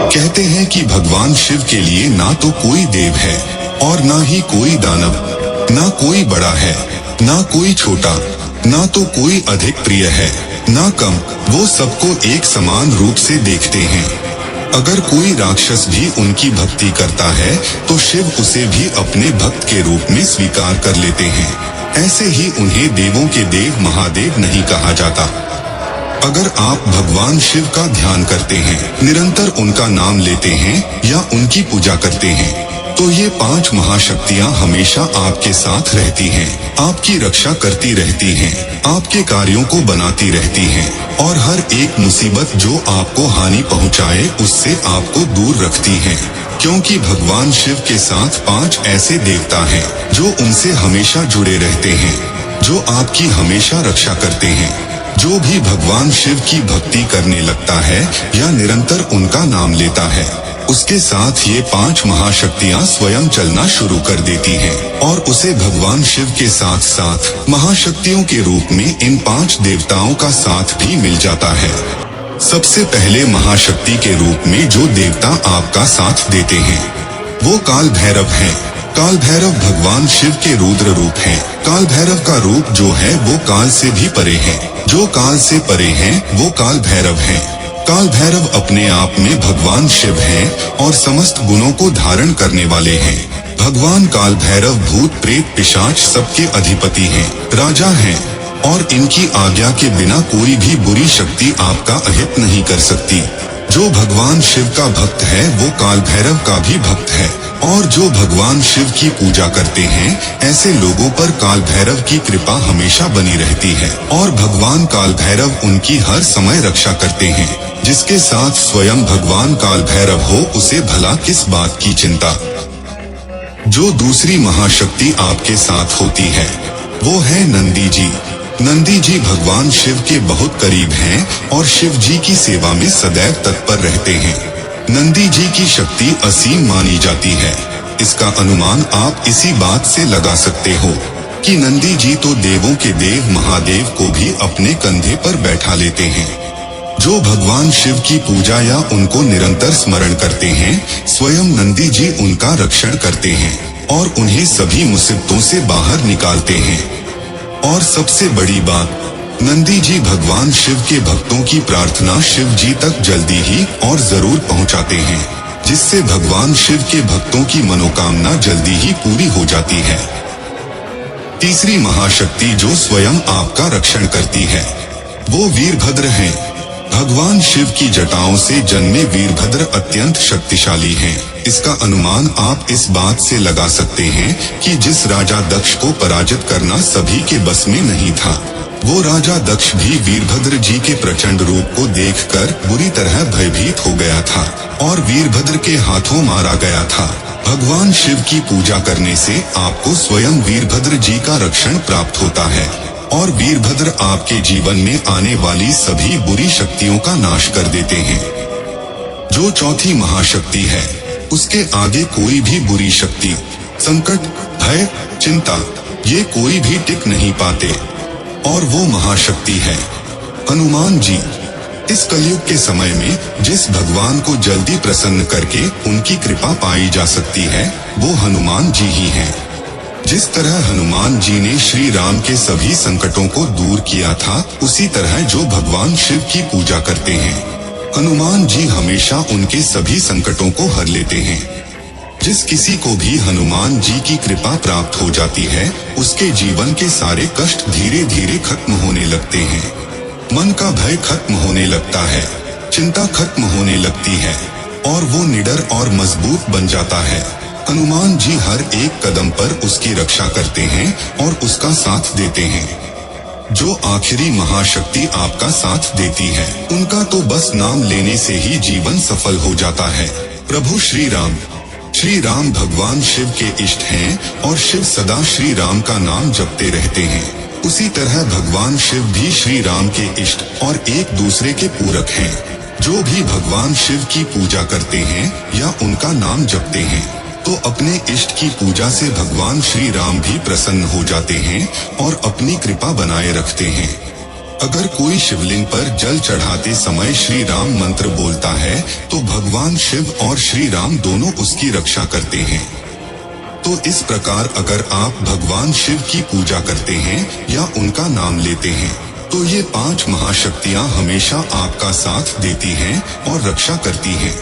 कहते हैं कि भगवान शिव के लिए ना तो कोई देव है और ना ही कोई दानव, ना कोई बड़ा है ना कोई छोटा, ना तो कोई अधिक प्रिय है ना कम, वो सबको एक समान रूप से देखते हैं। अगर कोई राक्षस भी उनकी भक्ति करता है तो शिव उसे भी अपने भक्त के रूप में स्वीकार कर लेते हैं। ऐसे ही उन्हें देवों के देव महादेव नहीं कहा जाता। अगर आप भगवान शिव का ध्यान करते हैं, निरंतर उनका नाम लेते हैं या उनकी पूजा करते हैं, तो ये 5 महाशक्तियाँ हमेशा आपके साथ रहती हैं, आपकी रक्षा करती रहती हैं, आपके कार्यों को बनाती रहती हैं और हर एक मुसीबत जो आपको हानि पहुँचाए उससे आपको दूर रखती हैं। क्योंकि भगवान शिव के साथ 5 ऐसे देवता हैं जो उनसे हमेशा जुड़े रहते हैं, जो आपकी हमेशा रक्षा करते हैं। जो भी भगवान शिव की भक्ति करने लगता है या निरंतर उनका नाम लेता है, उसके साथ ये 5 महाशक्तियाँ स्वयं चलना शुरू कर देती हैं और उसे भगवान शिव के साथ साथ महाशक्तियों के रूप में इन 5 देवताओं का साथ भी मिल जाता है। सबसे पहले महाशक्ति के रूप में जो देवता आपका साथ देते हैं वो काल भैरव हैं। काल भैरव भगवान शिव के रुद्र रूप हैं। काल भैरव का रूप जो है वो काल से भी परे है। जो काल से परे हैं वो काल भैरव हैं। काल भैरव अपने आप में भगवान शिव हैं और समस्त गुणों को धारण करने वाले हैं। भगवान काल भैरव भूत प्रेत पिशाच सबके अधिपति हैं, राजा हैं और इनकी आज्ञा के बिना कोई भी बुरी शक्ति आपका अहित नहीं कर सकती। जो भगवान शिव का भक्त है वो काल भैरव का भी भक्त है और जो भगवान शिव की पूजा करते हैं ऐसे लोगों पर काल भैरव की कृपा हमेशा बनी रहती है और भगवान काल भैरव उनकी हर समय रक्षा करते हैं। जिसके साथ स्वयं भगवान काल भैरव हो उसे भला किस बात की चिंता। जो दूसरी महाशक्ति आपके साथ होती है वो है नंदी जी। नंदी जी भगवान शिव के बहुत करीब हैं और शिव जी की सेवा में सदैव तत्पर रहते हैं। नंदी जी की शक्ति असीम मानी जाती है। इसका अनुमान आप इसी बात से लगा सकते हो कि नंदी जी तो देवों के देव महादेव को भी अपने कंधे पर बैठा लेते हैं। जो भगवान शिव की पूजा या उनको निरंतर स्मरण करते हैं, स्वयं नंदी जी उनका रक्षण करते हैं और उन्हें सभी मुसीबतों से बाहर निकालते हैं। और सबसे बड़ी बात, नंदी जी भगवान शिव के भक्तों की प्रार्थना शिव जी तक जल्दी ही और जरूर पहुंचाते हैं, जिससे भगवान शिव के भक्तों की मनोकामना जल्दी ही पूरी हो जाती है। तीसरी महाशक्ति जो स्वयं आपका रक्षण करती है वो वीरभद्र हैं। भगवान शिव की जटाओं से जन्मे वीरभद्र अत्यंत शक्तिशाली हैं। इसका अनुमान आप इस बात से लगा सकते हैं कि जिस राजा दक्ष को पराजित करना सभी के बस में नहीं था, वो राजा दक्ष भी वीरभद्र जी के प्रचंड रूप को देखकर बुरी तरह भयभीत हो गया था और वीरभद्र के हाथों मारा गया था। भगवान शिव की पूजा करने से आपको स्वयं वीरभद्र जी का रक्षण प्राप्त होता है और वीरभद्र आपके जीवन में आने वाली सभी बुरी शक्तियों का नाश कर देते हैं। जो चौथी महाशक्ति है उसके आगे कोई भी बुरी शक्ति, संकट, भय, चिंता ये कोई भी टिक नहीं पाते और वो महाशक्ति है हनुमान जी। इस कलयुग के समय में जिस भगवान को जल्दी प्रसन्न करके उनकी कृपा पाई जा सकती है वो हनुमान जी ही हैं। जिस तरह हनुमान जी ने श्री राम के सभी संकटों को दूर किया था, उसी तरह जो भगवान शिव की पूजा करते हैं, हनुमान जी हमेशा उनके सभी संकटों को हर लेते हैं। जिस किसी को भी हनुमान जी की कृपा प्राप्त हो जाती है, उसके जीवन के सारे कष्ट धीरे धीरे खत्म होने लगते हैं। मन का भय खत्म होने लगता है, चिंता खत्म होने लगती है और वो निडर और मजबूत बन जाता है। हनुमान जी हर एक कदम पर उसकी रक्षा करते हैं और उसका साथ देते हैं। जो आखिरी महाशक्ति आपका साथ देती है, उनका तो बस नाम लेने से ही जीवन सफल हो जाता है। प्रभु श्री राम। श्री राम भगवान शिव के इष्ट हैं और शिव सदा श्री राम का नाम जपते रहते हैं। उसी तरह भगवान शिव भी श्री राम के इष्ट और एक दूसरे के पूरक हैं। जो भी भगवान शिव की पूजा करते हैं या उनका नाम जपते हैं, तो अपने इष्ट की पूजा से भगवान श्री राम भी प्रसन्न हो जाते हैं और अपनी कृपा बनाए रखते हैं। अगर कोई शिवलिंग पर जल चढ़ाते समय श्री राम मंत्र बोलता है तो भगवान शिव और श्री राम दोनों उसकी रक्षा करते हैं। तो इस प्रकार अगर आप भगवान शिव की पूजा करते हैं या उनका नाम लेते हैं तो ये 5 महाशक्तियाँ हमेशा आपका साथ देती हैं और रक्षा करती हैं।